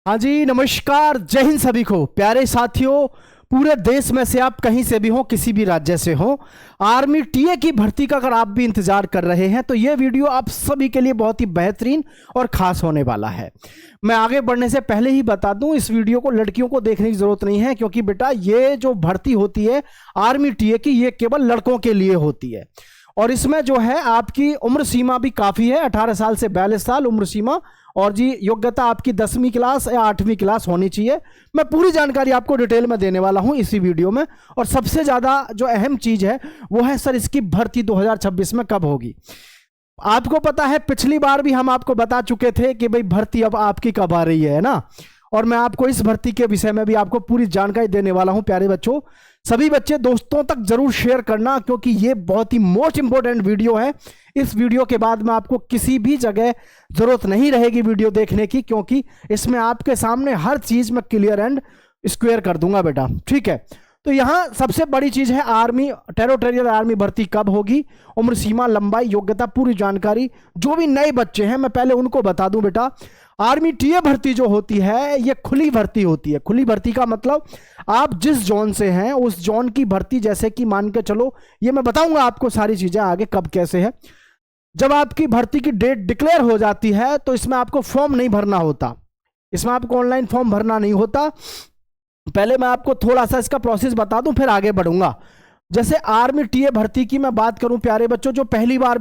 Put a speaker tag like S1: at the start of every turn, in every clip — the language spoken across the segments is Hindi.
S1: हाँ जी, नमस्कार, जय हिंद सभी को। प्यारे साथियों, पूरे देश में से आप कहीं से भी हो, किसी भी राज्य से हो, आर्मी टीए की भर्ती का अगर आप भी इंतजार कर रहे हैं तो ये वीडियो आप सभी के लिए बहुत ही बेहतरीन और खास होने वाला है। मैं आगे बढ़ने से पहले ही बता दूं, इस वीडियो को लड़कियों को देखने की जरूरत नहीं है, क्योंकि बेटा ये जो भर्ती होती है आर्मी टीए की, ये केवल लड़कों के लिए होती है। और इसमें जो है आपकी उम्र सीमा भी काफ़ी है, 18 साल से 42 साल उम्र सीमा। और जी योग्यता आपकी 10वीं क्लास या 8वीं क्लास होनी चाहिए। मैं पूरी जानकारी आपको डिटेल में देने वाला हूं इसी वीडियो में। और सबसे ज़्यादा जो अहम चीज़ है वो है सर, इसकी भर्ती 2026 में कब होगी। आपको पता है पिछली बार भी हम आपको बता चुके थे कि भाई भर्ती अब आपकी कब आ रही है ना। और मैं आपको इस भर्ती के विषय में भी आपको पूरी जानकारी देने वाला हूं। प्यारे बच्चों, सभी बच्चे दोस्तों तक जरूर शेयर करना, क्योंकि ये बहुत ही मोस्ट इंपॉर्टेंट वीडियो है। इस वीडियो के बाद में आपको किसी भी जगह जरूरत नहीं रहेगी वीडियो देखने की, क्योंकि इसमें आपके सामने हर चीज में क्लियर एंड स्क्वेयर कर दूंगा बेटा, ठीक है। तो यहां सबसे बड़ी चीज है आर्मी टेरिटोरियल आर्मी भर्ती कब होगी, उम्र सीमा, लंबाई, योग्यता, पूरी जानकारी। जो भी नए बच्चे हैं मैं पहले उनको बता दूं बेटा, आर्मी टीए भर्ती जो होती है ये खुली भर्ती होती है। खुली भर्ती का मतलब आप जिस जोन से हैं उस जोन की भर्ती, जैसे कि मान के चलो, ये मैं बताऊंगा आपको सारी चीजें आगे कब कैसे है। जब आपकी भर्ती की डेट डिक्लेयर हो जाती है तो इसमें आपको फॉर्म नहीं भरना होता, इसमें आपको ऑनलाइन फॉर्म भरना नहीं होता। पहले मैं आपको थोड़ा सा इसका प्रोसेस बता दूं, फिर आगे बढ़ूंगा। जैसे आर्मी टीए भर्ती की मैं बात करूं प्यारे बच्चों, जो पहली बार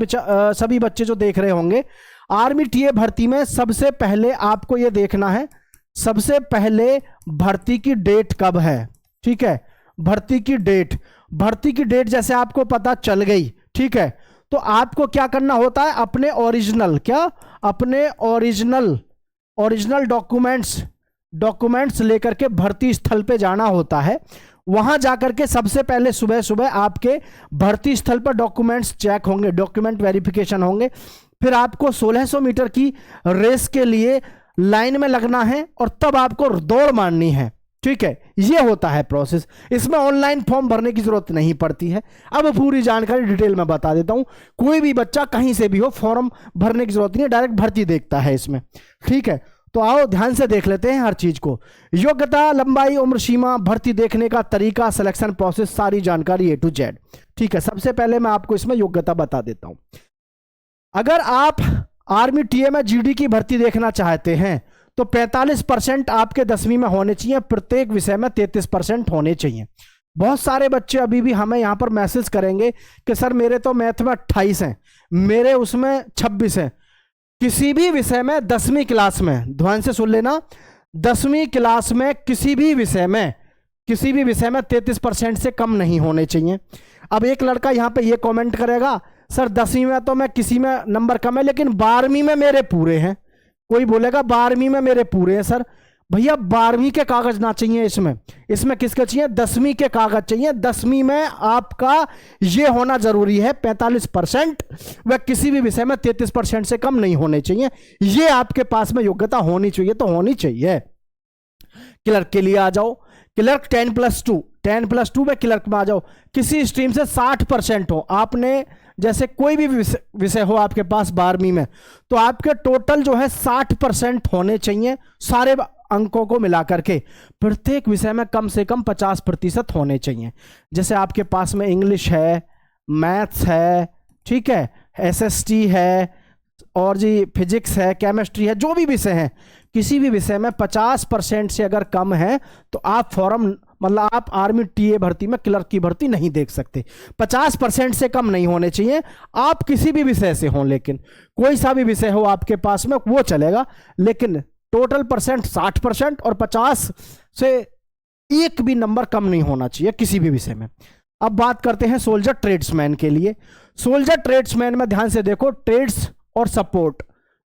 S1: सभी बच्चे जो देख रहे होंगे, आर्मी टीए भर्ती में सबसे पहले आपको यह देखना है, सबसे पहले भर्ती की डेट कब है, ठीक है। भर्ती की डेट जैसे आपको पता चल गई, ठीक है। तो आपको क्या करना होता है, अपने ओरिजिनल डॉक्यूमेंट्स लेकर के भर्ती स्थल पे जाना होता है। वहां जाकर के सबसे पहले सुबह सुबह आपके भर्ती स्थल पर डॉक्यूमेंट्स चेक होंगे, डॉक्यूमेंट वेरिफिकेशन होंगे। फिर आपको 1600 मीटर की रेस के लिए लाइन में लगना है और तब आपको दौड़ मारनी है, ठीक है। ये होता है प्रोसेस। इसमें ऑनलाइन फॉर्म भरने की जरूरत नहीं पड़ती है। अब पूरी जानकारी डिटेल में बता देता हूं। कोई भी बच्चा कहीं से भी हो, फॉर्म भरने की जरूरत नहीं है, डायरेक्ट भर्ती देखता है इसमें, ठीक है। तो आओ ध्यान से देख लेते हैं हर चीज को। योग्यता, लंबाई, उम्र सीमा, भर्ती देखने का तरीका, सिलेक्शन प्रोसेस, सारी जानकारी A to Z, ठीक है। सबसे पहले मैं आपको इसमें योग्यता बता देता हूं। अगर आप आर्मी टीए में जीडी की भर्ती देखना चाहते हैं तो 45% आपके 10वीं में होने चाहिए, प्रत्येक विषय में 33% होने चाहिए। बहुत सारे बच्चे अभी भी हमें यहां पर मैसेज करेंगे कि सर मेरे तो मैथ में 28 हैं, मेरे उसमें 26 हैं। किसी भी विषय में 10वीं क्लास में, ध्यान से सुन लेना, 10वीं क्लास में किसी भी विषय में 33% से कम नहीं होने चाहिए। अब एक लड़का यहां पे ये कमेंट करेगा, सर 10वीं में तो मैं किसी में नंबर कम है, लेकिन 12वीं में मेरे पूरे हैं। कोई बोलेगा 12वीं में मेरे पूरे हैं। सर भैया 12वीं के कागज ना चाहिए, इसमें किसके चाहिए, 10वीं के कागज चाहिए। 10वीं में आपका ये होना जरूरी है 45%, वह किसी भी विषय में 33% से कम नहीं होने चाहिए। ये आपके पास में योग्यता होनी चाहिए, तो होनी चाहिए। क्लर्क के लिए आ जाओ, क्लर्क 10+2 में क्लर्क में आ जाओ। किसी स्ट्रीम से 60% हो, आपने जैसे कोई भी विषय हो आपके पास 12वीं में, तो आपके टोटल जो है 60% होने चाहिए, सारे अंकों को मिलाकर के। प्रत्येक विषय में कम से कम 50% होने चाहिए। जैसे आपके पास में इंग्लिश है, मैथ्स है, ठीक है, एसएसटी है, और जी फिजिक्स है, केमिस्ट्री है, जो भी विषय है, किसी भी विषय में 50% से अगर कम है तो आप फॉर्म, मतलब आप आर्मी टीए भर्ती में क्लर्क की भर्ती नहीं देख सकते। 50% से कम नहीं होने चाहिए, आप किसी भी विषय से हो, लेकिन कोई सा भी विषय हो आपके पास में वो चलेगा, लेकिन टोटल परसेंट 60% और 50 से एक भी नंबर कम नहीं होना चाहिए किसी भी विषय में। अब बात करते हैं सोल्जर ट्रेड्समैन के लिए। सोल्जर ट्रेड्समैन में ध्यान से देखो, ट्रेड्स और सपोर्ट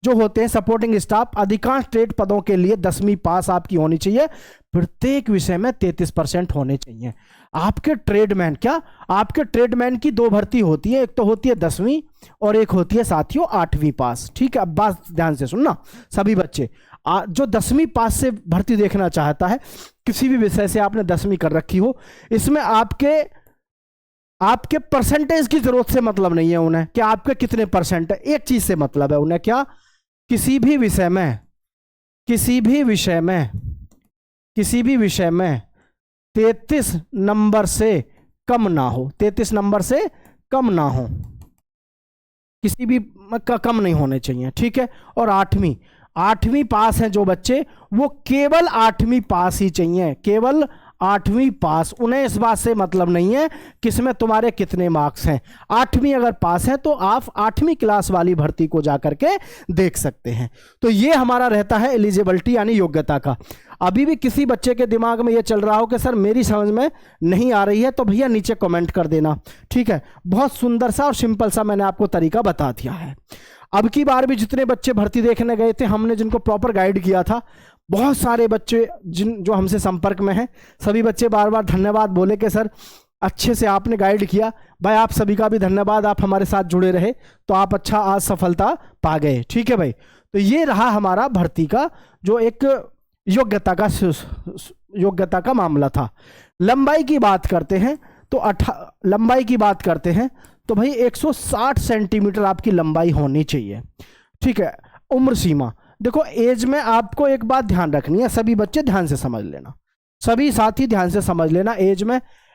S1: जो होते हैं, सपोर्टिंग स्टाफ, अधिकांश ट्रेड पदों के लिए 10वीं पास आपकी होनी चाहिए। प्रत्येक विषय में 33% होने चाहिए। आपके ट्रेडमैन, क्या आपके ट्रेडमैन की 2 भर्ती होती है, एक तो होती है 10वीं और एक होती है साथियों 8वीं पास, ठीक है। अब बात ध्यान से सुनना सभी बच्चे, जो 10वीं पास से भर्ती देखना चाहता है, किसी भी विषय से आपने 10वीं कर रखी हो, इसमें आपके परसेंटेज की जरूरत से मतलब नहीं है उन्हें कि आपके कितने परसेंट है। एक चीज से मतलब है उन्हें, क्या, किसी भी विषय में किसी भी विषय में 33 नंबर से कम ना हो, 33 नंबर से कम ना हो, किसी भी का कम नहीं होने चाहिए, ठीक है। और 8वीं पास हैं जो बच्चे, वो केवल 8वीं पास ही चाहिए, केवल 8वीं पास। उन्हें इस बात से मतलब नहीं है किसमें तुम्हारे कितने मार्क्स हैं। 8वीं अगर पास है तो आप 8वीं क्लास वाली भर्ती को जाकर के देख सकते हैं। तो ये हमारा रहता है एलिजिबिलिटी यानी योग्यता का। अभी भी किसी बच्चे के दिमाग में ये चल रहा हो कि सर मेरी समझ में नहीं आ रही है, तो भैया नीचे कमेंट कर देना, ठीक है। बहुत सुंदर सा और सिंपल सा मैंने आपको तरीका बता दिया है। अब की बार भी जितने बच्चे भर्ती देखने गए थे, हमने जिनको प्रॉपर गाइड किया था, बहुत सारे बच्चे जो हमसे संपर्क में हैं, सभी बच्चे बार बार धन्यवाद बोले कि सर अच्छे से आपने गाइड किया। भाई आप सभी का भी धन्यवाद, आप हमारे साथ जुड़े रहे तो आप अच्छा आज सफलता पा गए, ठीक है भाई। तो ये रहा हमारा भर्ती का जो एक योग्यता का मामला था। लंबाई की बात करते हैं तो भाई 160 सेंटीमीटर आपकी लंबाई होनी चाहिए, ठीक है। उम्र सीमा देखो, एज में आपको एक बात ध्यान रखनी है, सभी बच्चे ध्यान से समझ लेना, सभी साथी ध्यान से समझ लेना।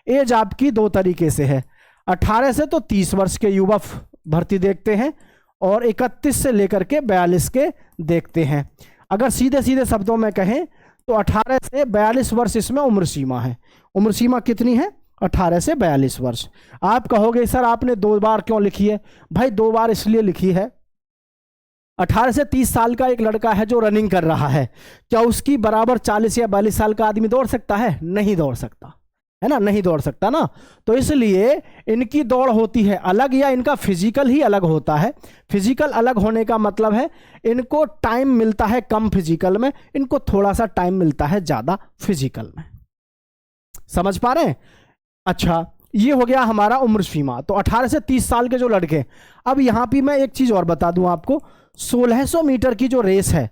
S1: एज आपकी दो तरीके से है, 18 से तो 30 वर्ष के युवा भर्ती देखते हैं और 31 से लेकर के 42 के देखते हैं। अगर सीधे सीधे शब्दों में कहें तो 18 से 42 वर्ष इसमें उम्र सीमा है। उम्र सीमा कितनी है? 18 से 42 वर्ष। आप कहोगे सर आपने 2 बार क्यों लिखी है? भाई 2 बार इसलिए लिखी है, 18 से 30 साल का एक लड़का है जो रनिंग कर रहा है, क्या उसकी बराबर 40 या 42 साल का आदमी दौड़ सकता है? नहीं दौड़ सकता है ना, नहीं दौड़ सकता ना। तो इसलिए इनकी दौड़ होती है अलग, या इनका फिजिकल ही अलग होता है। फिजिकल अलग होने का मतलब है इनको टाइम मिलता है कम फिजिकल में, इनको थोड़ा सा टाइम मिलता है ज्यादा फिजिकल में। समझ पा रहे हैं? अच्छा, ये हो गया हमारा उम्र सीमा। तो 18 से 30 साल के जो लड़के, अब यहां भी मैं एक चीज और बता दूं आपको, 1600 मीटर की जो रेस है,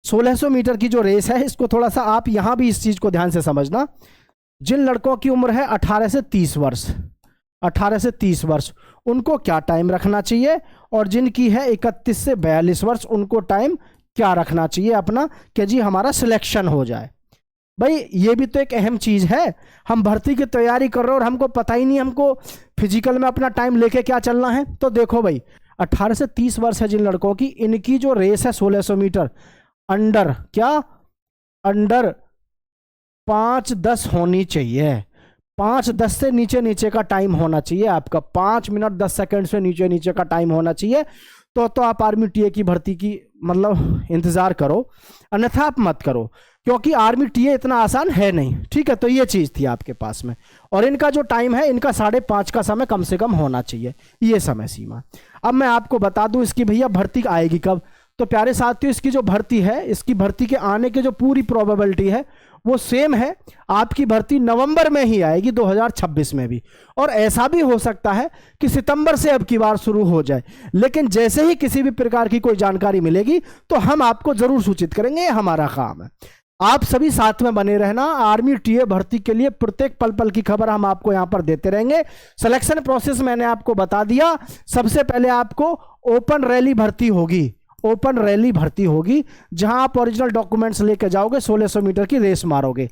S1: 1600 मीटर की जो रेस है, इसको थोड़ा सा आप यहां भी इस चीज को ध्यान से समझना। जिन लड़कों की उम्र है 18 से 30 वर्ष, 18 से 30 वर्ष, उनको क्या टाइम रखना चाहिए, और जिनकी है 31 से 42 वर्ष, उनको टाइम क्या रखना चाहिए अपना, कि जी हमारा सिलेक्शन हो जाए। भाई ये भी तो एक अहम चीज है, हम भर्ती की तैयारी कर रहे हैं और हमको पता ही नहीं हमको फिजिकल में अपना टाइम लेके क्या चलना है। तो देखो भाई 18 से 30 वर्ष है जिन लड़कों की, इनकी जो रेस है 1600 मीटर, अंडर 5:10 होनी चाहिए। 5:10 से नीचे का टाइम होना चाहिए आपका, 5 मिनट 10 सेकंड से नीचे का टाइम होना चाहिए। तो आप आर्मी टीए की भर्ती की मतलब इंतजार करो, अन्यथा आप मत करो, क्योंकि आर्मी टीए इतना आसान है नहीं, ठीक है। तो ये चीज थी आपके पास में, और इनका जो टाइम है, इनका 5:30 का समय कम से कम होना चाहिए, ये समय सीमा। अब मैं आपको बता दूं इसकी भैया भर्ती आएगी कब। तो प्यारे साथियों, इसकी जो भर्ती है, इसकी भर्ती के आने की जो पूरी प्रोबेबिलिटी है वो सेम है, आपकी भर्ती नवंबर में ही आएगी 2026 में भी, और ऐसा भी हो सकता है कि सितंबर से अब की बार शुरू हो जाए। लेकिन जैसे ही किसी भी प्रकार की कोई जानकारी मिलेगी तो हम आपको जरूर सूचित करेंगे, ये हमारा काम है। आप सभी साथ में बने रहना, आर्मी टीए भर्ती के लिए प्रत्येक पल पल की खबर हम आपको यहां पर देते रहेंगे। सिलेक्शन प्रोसेस मैंने आपको बता दिया। सबसे पहले आपको ओपन रैली भर्ती होगी, ओपन रैली भर्ती होगी, जहां आप ओरिजिनल डॉक्यूमेंट्स लेकर जाओगे, 1600 मीटर की रेस मारोगे।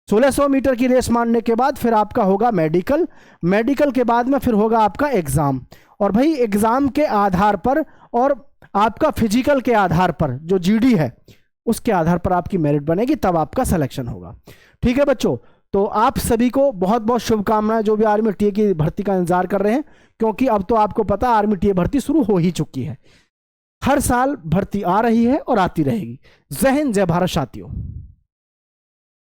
S1: 1600 मीटर की रेस मारने के बाद फिर आपका होगा मेडिकल, मेडिकल के बाद में फिर होगा आपका एग्जाम, और भाई एग्जाम के आधार पर और आपका फिजिकल के आधार पर जो जीडी है उसके आधार पर आपकी मेरिट बनेगी, तब आपका सिलेक्शन होगा। ठीक है बच्चों, तो आप सभी को बहुत बहुत शुभकामनाएं जो भी आर्मी टीए की भर्ती का इंतजार कर रहे हैं, क्योंकि अब तो आपको पता है आर्मी टीए भर्ती शुरू हो ही चुकी है। हर साल भर्ती आ रही है और आती रहेगी। जय हिंद, जय भारत साथियों।